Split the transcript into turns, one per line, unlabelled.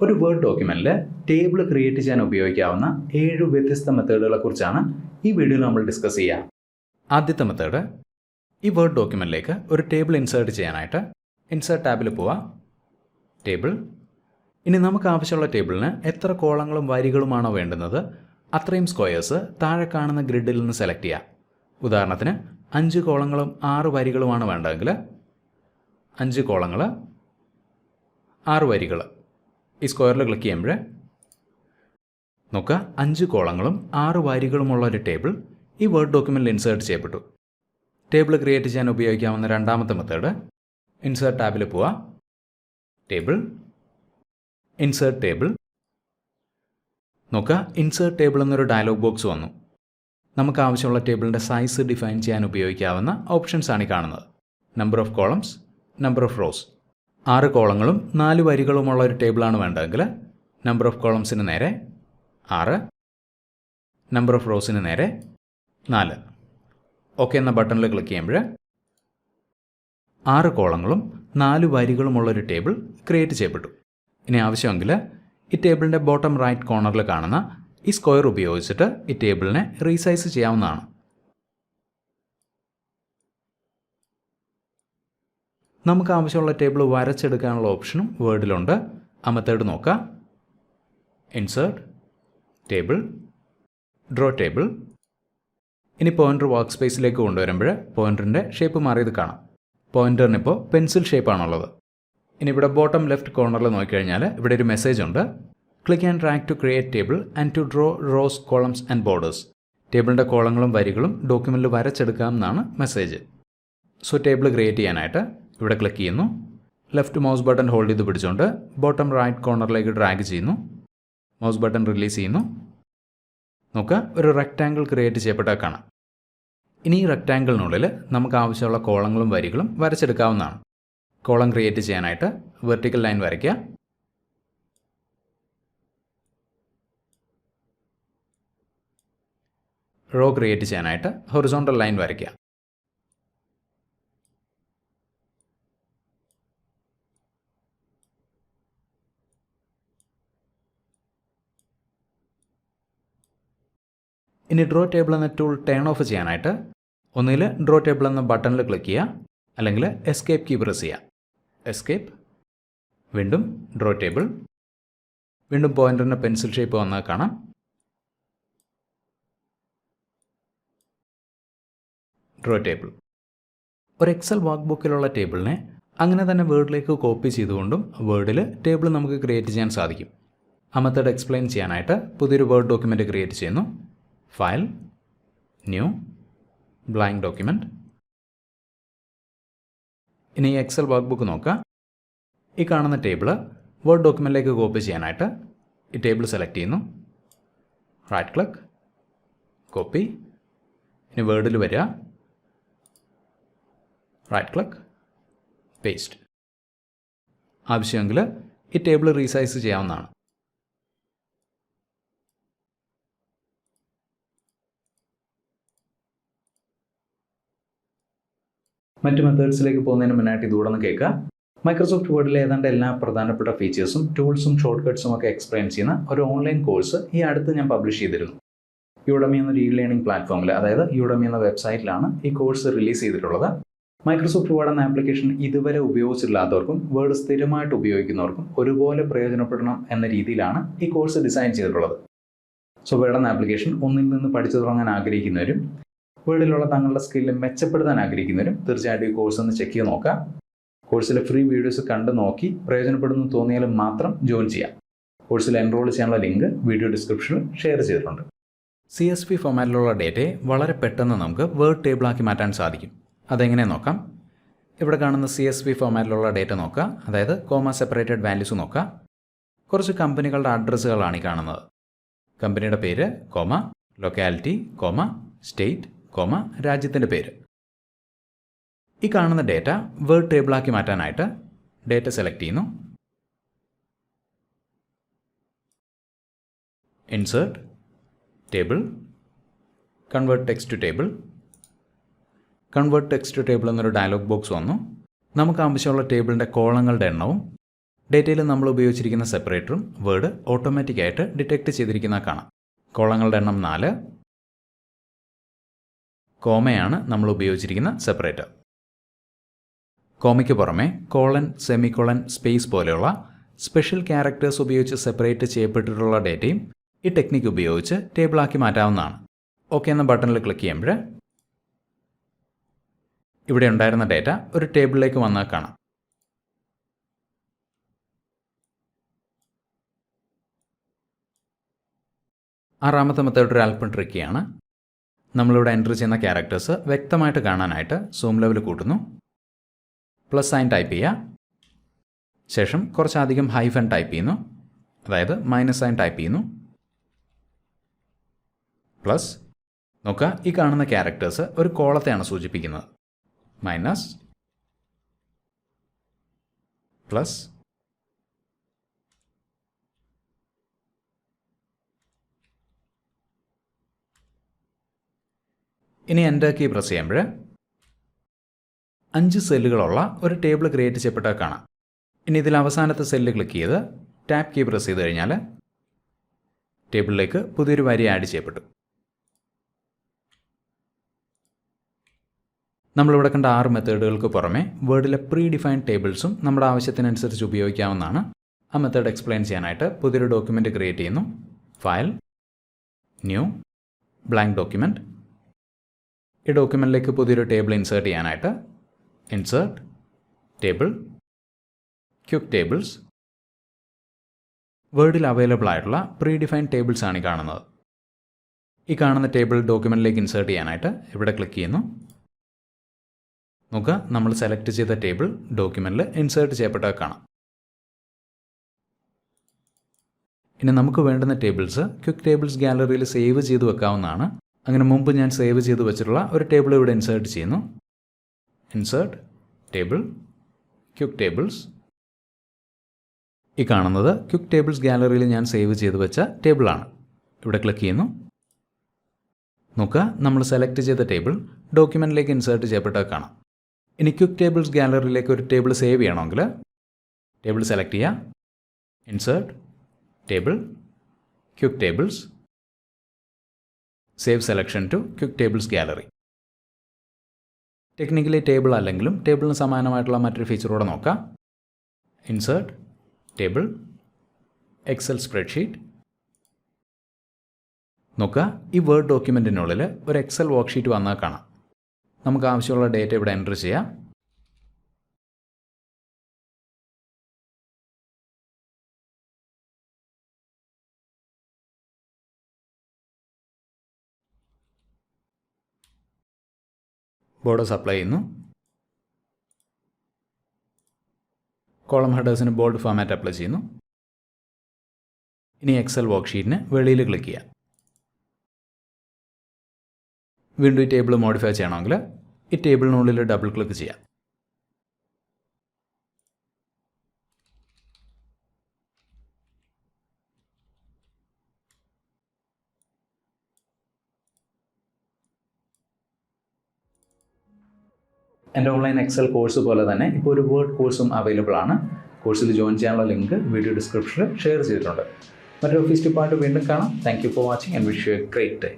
ഒരു word ഡോക്യുമെൻറ്റിൽ table create ചെയ്യാൻ ഉപയോഗിക്കാവുന്ന 7 വ്യത്യസ്ത മെത്തേഡുകളെ കുറിച്ചാണ് ഈ വീഡിയോയിൽ നമ്മൾ ഡിസ്കസ് ചെയ്യുക. ആദ്യത്തെ മെത്തേഡ്, ഈ വേർഡ് ഡോക്യുമെൻറ്റിലേക്ക് ഒരു ടേബിൾ ഇൻസേർട്ട് ചെയ്യാനായിട്ട് ഇൻസേർട്ട് ടാബിൽ പോവുക, ടേബിൾ. ഇനി നമുക്ക് ആവശ്യമുള്ള ടേബിളിന് എത്ര കോളങ്ങളും വരികളുമാണോ വേണ്ടുന്നത് അത്രയും സ്ക്വയേഴ്സ് താഴെ കാണുന്ന ഗ്രിഡിൽ നിന്ന് സെലക്ട് ചെയ്യുക. ഉദാഹരണത്തിന് 5 കോളങ്ങളും 6 വരികളുമാണ് വേണ്ടതെങ്കിൽ 5 കോളങ്ങൾ 6 വരികൾ ഈ സ്ക്വയറിൽ ക്ലിക്ക് ചെയ്യുമ്പോൾ നോക്കുക, 5 കോളങ്ങളും 6 വരികളുമുള്ള ഒരു ടേബിൾ ഈ വേർഡ് ഡോക്യുമെൻറ്റിൽ ഇൻസേർട്ട് ചെയ്യപ്പെട്ടു. ടേബിൾ ക്രിയേറ്റ് ചെയ്യാൻ ഉപയോഗിക്കാവുന്ന രണ്ടാമത്തെ മെത്തേഡ്, ഇൻസേർട്ട് ടാബിൽ പോവുക, ടേബിൾ, ഇൻസേർട്ട് ടേബിൾ. നോക്കുക, ഇൻസേർട്ട് ടേബിൾ എന്നൊരു ഡയലോഗ് ബോക്സ് വന്നു. നമുക്ക് ആവശ്യമുള്ള ടേബിളിൻ്റെ സൈസ് ഡിഫൈൻ ചെയ്യാൻ ഉപയോഗിക്കാവുന്ന ഓപ്ഷൻസ് ആണ് ഈ കാണുന്നത്. Number of columns, number of rows. 6 കോളങ്ങളും 4 വരികളുമുള്ള ഒരു ടേബിളാണ് വേണ്ടതെങ്കിൽ നമ്പർ ഓഫ് കോളംസിന് നേരെ 6, നമ്പർ ഓഫ് റോസിന് നേരെ 4. ഓക്കെ എന്ന ബട്ടണിൽ ക്ലിക്ക് ചെയ്യുമ്പോൾ 6 കോളങ്ങളും 4 വരികളുമുള്ളൊരു ടേബിൾ ക്രിയേറ്റ് ചെയ്യപ്പെട്ടു. ഇനി ആവശ്യമെങ്കിൽ ഈ ടേബിളിൻ്റെ ബോട്ടം റൈറ്റ് കോർണറിൽ കാണുന്ന ഈ സ്ക്വയർ ഉപയോഗിച്ചിട്ട് ഈ ടേബിളിനെ റീസൈസ് ചെയ്യാവുന്നതാണ്. നമുക്ക് ആവശ്യമുള്ള ടേബിൾ വരച്ചെടുക്കാനുള്ള ഓപ്ഷനും വേർഡിലുണ്ട്. ആ മെത്തേഡ് നോക്കുക, ഇൻസേർട്ട് ടേബിൾ, ഡ്രോ ടേബിൾ. ഇനി പോയിൻ്റർ വർക്ക് സ്പേസിലേക്ക് കൊണ്ടുവരുമ്പോൾ പോയിൻ്ററിൻ്റെ ഷേപ്പ് മാറിയത് കാണാം. പോയിൻ്ററിനിപ്പോൾ പെൻസിൽ ഷേപ്പാണുള്ളത്. ഇനി ഇവിടെ ബോട്ടം ലെഫ്റ്റ് കോർണറിൽ നോക്കിക്കഴിഞ്ഞാൽ ഇവിടെ ഒരു മെസ്സേജ് ഉണ്ട്, click and drag to create table and to draw rows, columns and borders. ടേബിളിൻ്റെ കോളങ്ങളും വരികളും ഡോക്യുമെൻറ്റിൽ വരച്ചെടുക്കാം എന്നാണ് മെസ്സേജ്. സോ ടേബിൾ ക്രിയേറ്റ് ചെയ്യാനായിട്ട് ഇവിടെ ക്ലിക്ക് ചെയ്യുന്നു, ലെഫ്റ്റ് മൗസ് ബട്ടൺ ഹോൾഡ് ചെയ്ത് പിടിച്ചുകൊണ്ട് ബോട്ടം റൈറ്റ് കോർണറിലേക്ക് ഡ്രാഗ് ചെയ്യുന്നു, മൗസ് ബട്ടൺ റിലീസ് ചെയ്യുന്നു. നോക്കുക, ഒരു റെക്റ്റാങ്കിൾ ക്രിയേറ്റ് ചെയ്യപ്പെട്ടാൽ കാണാം. ഇനി ഈ റെക്റ്റാങ്കിളിനുള്ളിൽ നമുക്ക് ആവശ്യമുള്ള കോളങ്ങളും വരികളും വരച്ചെടുക്കാവുന്നതാണ്. കോളം ക്രിയേറ്റ് ചെയ്യാനായിട്ട് വെർട്ടിക്കൽ ലൈൻ വരയ്ക്കുക, റോ ക്രിയേറ്റ് ചെയ്യാനായിട്ട് ഹൊറിസോണ്ടൽ ലൈൻ വരയ്ക്കുക. ഇനി ഡ്രോ ടേബിൾ എന്ന ടൂൾ ടേൺ ഓഫ് ചെയ്യാനായിട്ട് ഒന്നുകിൽ ഡ്രോ ടേബിൾ എന്ന ബട്ടണിൽ ക്ലിക്ക് ചെയ്യുക, അല്ലെങ്കിൽ എസ്കേപ്പ് കീ പ്രസ് ചെയ്യുക. എസ്കേപ്പ്, വീണ്ടും ഡ്രോ ടേബിൾ, വീണ്ടും പോയിൻ്ററിൻ്റെ പെൻസിൽ ഷേപ്പ് വന്നാൽ കാണാം. Draw table. ഒരു എക്സൽ വർക്ക് ബുക്കിലുള്ള ടേബിളിനെ അങ്ങനെ തന്നെ വേർഡിലേക്ക് കോപ്പി ചെയ്തുകൊണ്ടും വേർഡിൽ ടേബിൾ നമുക്ക് ക്രിയേറ്റ് ചെയ്യാൻ സാധിക്കും. ആ മെത്തേഡ് എക്സ്പ്ലെയിൻ ചെയ്യാനായിട്ട് പുതിയൊരു വേർഡ് ഡോക്യുമെൻറ്റ് ക്രിയേറ്റ് ചെയ്യുന്നു. File, new, blank document. ഇനി ഈ എക്സൽ വർക്ക് ബുക്ക് നോക്കുക. ഈ കാണുന്ന ടേബിൾ വേർഡ് ഡോക്യുമെൻറ്റിലേക്ക് കോപ്പി ചെയ്യാനായിട്ട് ഈ ടേബിൾ സെലക്ട് ചെയ്യുന്നു, റൈറ്റ് ക്ലിക്ക്, കോപ്പി. ഇനി വേർഡിൽ വരിക, റൈറ്റ് ക്ലിക്ക്, പേസ്റ്റ്. ആവശ്യമെങ്കിൽ ഈ ടേബിൾ റീസൈസ് ചെയ്യാവുന്നതാണ്. മറ്റ് മെത്തേഡ്സിലേക്ക് പോകുന്നതിന് മുന്നായിട്ട് ഇതുകൂടെ ഒന്ന് കേൾക്കുക. മൈക്രോസോഫ്റ്റ് വേർഡിലെ ഏതാണ്ട് എല്ലാ പ്രധാനപ്പെട്ട ഫീച്ചേഴ്സും ടൂൾസും ഷോർട്ട് കട്ട്സും ഒക്കെ എക്സ്പ്ലെയിൻ ചെയ്യുന്ന ഒരു ഓൺലൈൻ കോഴ്സ് ഈ അടുത്ത് ഞാൻ പബ്ലിഷ് ചെയ്തിരുന്നു. യുഡമി എന്നൊരു ഇ ലേണിംഗ് പ്ലാറ്റ്ഫോമിൽ, അതായത് യുഡമി എന്ന വെബ്സൈറ്റിലാണ് ഈ കോഴ്സ് റിലീസ് ചെയ്തിട്ടുള്ളത്. മൈക്രോസോഫ്റ്റ് വേർഡ് എന്ന ആപ്ലിക്കേഷൻ ഇതുവരെ ഉപയോഗിച്ചിട്ടില്ലാത്തവർക്കും വേർഡ് സ്ഥിരമായിട്ട് ഉപയോഗിക്കുന്നവർക്കും ഒരുപോലെ പ്രയോജനപ്പെടണം എന്ന രീതിയിലാണ് ഈ കോഴ്സ് ഡിസൈൻ ചെയ്തിട്ടുള്ളത്. സോ വേർഡ് എന്ന ആപ്ലിക്കേഷൻ ഒന്നിൽ നിന്ന് പഠിച്ചു തുടങ്ങാൻ ആഗ്രഹിക്കുന്നവരും വേർഡിലുള്ള തങ്ങളുടെ സ്കില്ല് മെച്ചപ്പെടുത്താൻ ആഗ്രഹിക്കുന്നവരും തീർച്ചയായിട്ടും ഈ കോഴ്സ് ഒന്ന് ചെക്ക് ചെയ്ത് നോക്കുക. കോഴ്സിലെ ഫ്രീ വീഡിയോസ് കണ്ടു നോക്കി പ്രയോജനപ്പെടുന്നു തോന്നിയാലും മാത്രം ജോയിൻ ചെയ്യാം. കോഴ്സിൽ എൻറോൾ ചെയ്യാനുള്ള ലിങ്ക് വീഡിയോ ഡിസ്ക്രിപ്ഷനിൽ ഷെയർ ചെയ്തിട്ടുണ്ട്. CSV ഫോമാറ്റിലുള്ള ഡേറ്റയെ വളരെ പെട്ടെന്ന് നമുക്ക് വേർഡ് ടേബിളാക്കി മാറ്റാൻ സാധിക്കും. അതെങ്ങനെ നോക്കാം. ഇവിടെ കാണുന്ന CSV ഫോമാറ്റിലുള്ള ഡേറ്റ നോക്കുക, അതായത് കോമ സെപ്പറേറ്റഡ് വാല്യൂസ് നോക്കുക. കുറച്ച് കമ്പനികളുടെ അഡ്രസ്സുകളാണ് ഈ കാണുന്നത്. കമ്പനിയുടെ പേര്, comma, locality, comma, state, comma, രാജ്യത്തിൻ്റെ പേര്. ഈ കാണുന്ന ഡേറ്റ വേർഡ് ടേബിളാക്കി മാറ്റാനായിട്ട് ഡേറ്റ സെലക്ട് ചെയ്യുന്നു, insert table, convert text to table. Convert text to table എന്നൊരു ഡയലോഗ് ബോക്സ് വന്നു. നമുക്ക് ആവശ്യമുള്ള ടേബിളിൻ്റെ കോളങ്ങളുടെ എണ്ണവും ഡേറ്റയിൽ നമ്മൾ ഉപയോഗിച്ചിരിക്കുന്ന സെപ്പറേറ്ററും വേർഡ് ഓട്ടോമാറ്റിക്കായിട്ട് ഡിറ്റക്റ്റ് ചെയ്തിരിക്കുന്ന കാണാം. കോളങ്ങളുടെ എണ്ണം 4. കോമയാണ് നമ്മൾ ഉപയോഗിച്ചിരിക്കുന്ന സെപ്പറേറ്റർ. കോമയ്ക്ക് പുറമെ കോളൻ, സെമിക്കോളൻ, സ്പേസ് പോലെയുള്ള സ്പെഷ്യൽ ക്യാരക്ടേഴ്സ് ഉപയോഗിച്ച് സെപ്പറേറ്റ് ചെയ്യപ്പെട്ടിട്ടുള്ള ഡേറ്റയും ഈ ടെക്നിക്ക് ഉപയോഗിച്ച് ടേബിളാക്കി മാറ്റാവുന്നതാണ്. ഓക്കെ എന്ന ബട്ടണിൽ ക്ലിക്ക് ചെയ്യുമ്പോൾ ഇവിടെ ഉണ്ടായിരുന്ന ഡേറ്റ ഒരു ടേബിളിലേക്ക് വന്നാൽ കാണാം. ആറാമത്തെ മെത്തേഡ് ഒരു അല്പം ട്രിക്കിയാണ്. നമ്മളിവിടെ എൻ്റർ ചെയ്യുന്ന ക്യാരക്ടേഴ്സ് വ്യക്തമായിട്ട് കാണാനായിട്ട് സൂം ലെവൽ കൂട്ടുന്നു. പ്ലസ് സൈൻ ടൈപ്പ് ചെയ്യുക. ശേഷം കുറച്ചധികം ഹൈഫൻ ടൈപ്പ് ചെയ്യുന്നു. അതായത് മൈനസ് സൈൻ ടൈപ്പ് ചെയ്യുന്നു. പ്ലസ് നോക്കുക, ഈ കാണുന്ന ക്യാരക്ടേഴ്സ് ഒരു കോളത്തെയാണ് സൂചിപ്പിക്കുന്നത്. മൈനസ്, പ്ലസ്, ഇനി എൻ്റർ കീ പ്രസ് ചെയ്യുമ്പോൾ 5 സെല്ലുകളുള്ള ഒരു ടേബിൾ ക്രിയേറ്റ് ചെയ്യപ്പെട്ടാൽ കാണാം. ഇനി ഇതിൽ അവസാനത്തെ സെല്ല് ക്ലിക്ക് ചെയ്ത് ടാപ്പ് കീ പ്രസ് ചെയ്ത് കഴിഞ്ഞാൽ ടേബിളിലേക്ക് പുതിയൊരു വരി ആഡ് ചെയ്യപ്പെട്ടു. നമ്മളിവിടെ കണ്ട 6 മെത്തേഡുകൾക്ക് പുറമെ വേർഡിലെ പ്രീ ഡിഫൈൻഡ് ടേബിൾസും നമ്മുടെ ആവശ്യത്തിനനുസരിച്ച് ഉപയോഗിക്കാവുന്നതാണ്. ആ മെത്തേഡ് എക്സ്പ്ലെയിൻ ചെയ്യാനായിട്ട് പുതിയൊരു ഡോക്യുമെൻറ്റ് ക്രിയേറ്റ് ചെയ്യുന്നു. File, new, blank document. ഈ ഡോക്യുമെൻറ്റിലേക്ക് പുതിയൊരു ടേബിൾ ഇൻസേർട്ട് ചെയ്യാനായിട്ട് ഇൻസേർട്ട്, ടേബിൾ, ക്വിക്ക് ടേബിൾസ്. വേർഡിൽ അവൈലബിൾ ആയിട്ടുള്ള പ്രീ ഡിഫൈൻഡ് ടേബിൾസ് ആണ് ഈ കാണുന്നത്. ഈ കാണുന്ന ടേബിൾ ഡോക്യുമെൻറ്റിലേക്ക് ഇൻസേർട്ട് ചെയ്യാനായിട്ട് ഇവിടെ ക്ലിക്ക് ചെയ്യുന്നു. നോക്കുക, നമ്മൾ സെലക്ട് ചെയ്ത ടേബിൾ ഡോക്യുമെൻറ്റിൽ ഇൻസേർട്ട് ചെയ്യപ്പെട്ട കാണാം. ഇനി നമുക്ക് വേണ്ടുന്ന ടേബിൾസ് ക്വിക്ക് ടേബിൾസ് ഗാലറിയിൽ സേവ് ചെയ്ത് വെക്കാവുന്നതാണ്. അങ്ങനെ മുമ്പ് ഞാൻ സേവ് ചെയ്ത് വെച്ചിട്ടുള്ള ഒരു ടേബിൾ ഇവിടെ ഇൻസേർട്ട് ചെയ്യുന്നു. Insert, table, quick tables. ഈ കാണുന്നത് ക്വിക്ക് ടേബിൾസ് ഗാലറിയിൽ ഞാൻ സേവ് ചെയ്ത് വെച്ച ടേബിളാണ്. ഇവിടെ ക്ലിക്ക് ചെയ്യുന്നു. നോക്കുക, നമ്മൾ സെലക്ട് ചെയ്ത ടേബിൾ ഡോക്യുമെൻറ്റിലേക്ക് ഇൻസേർട്ട് ചെയ്യപ്പെട്ടത് കാണാം. ഇനി ക്വിക്ക് ടേബിൾസ് ഗാലറിയിലേക്ക് ഒരു ടേബിൾ സേവ് ചെയ്യണമെങ്കിൽ ടേബിൾ സെലക്ട് ചെയ്യുക, insert, table, quick tables, save selection to quick tables gallery. Technically table അല്ലെങ്കിലും ടേബിളിന് സമാനമായിട്ടുള്ള മറ്റൊരു ഫീച്ചറോടെ നോക്കാം. ഇൻസേർട്ട്, ടേബിൾ, എക്സൽ സ്പ്രെഡ്ഷീറ്റ്. നോക്കുക, ഈ വേർഡ് ഡോക്യുമെൻറ്റിനുള്ളിൽ ഒരു എക്സൽ വർക്ക്ഷീറ്റ് വന്നാൽ കാണാം. നമുക്ക് ആവശ്യമുള്ള ഡേറ്റ ഇവിടെ എൻ്റർ ചെയ്യാം. ബോർഡേഴ്സ് അപ്ലൈ ചെയ്യുന്നു. കോളം ഹെഡേഴ്സിന് ബോൾഡ് ഫോമാറ്റ് അപ്ലൈ ചെയ്യുന്നു. ഇനി എക്സൽ വർക്ക്ഷീറ്റിന് വെളിയിൽ ക്ലിക്ക് ചെയ്യാം. വീണ്ടും ഈ ടേബിൾ മോഡിഫൈ ചെയ്യണമെങ്കിൽ ഈ ടേബിളിനുള്ളിൽ ഡബിൾ ക്ലിക്ക് ചെയ്യാം. എൻ്റെ ഓൺലൈൻ എക്സൽ കോഴ്സ് പോലെ തന്നെ ഇപ്പോൾ ഒരു വേർഡ് കോഴ്സും അവൈലബിൾ ആണ്. കോഴ്സിൽ ജോയിൻ ചെയ്യാനുള്ള ലിങ്ക് വീഡിയോ ഡിസ്ക്രിപ്ഷനിൽ ഷെയർ ചെയ്തിട്ടുണ്ട്. മറ്റൊരു ഓഫീസ് ടിപ്പായിട്ട് വീണ്ടും കാണാം. Thank you for watching and wish you A great day.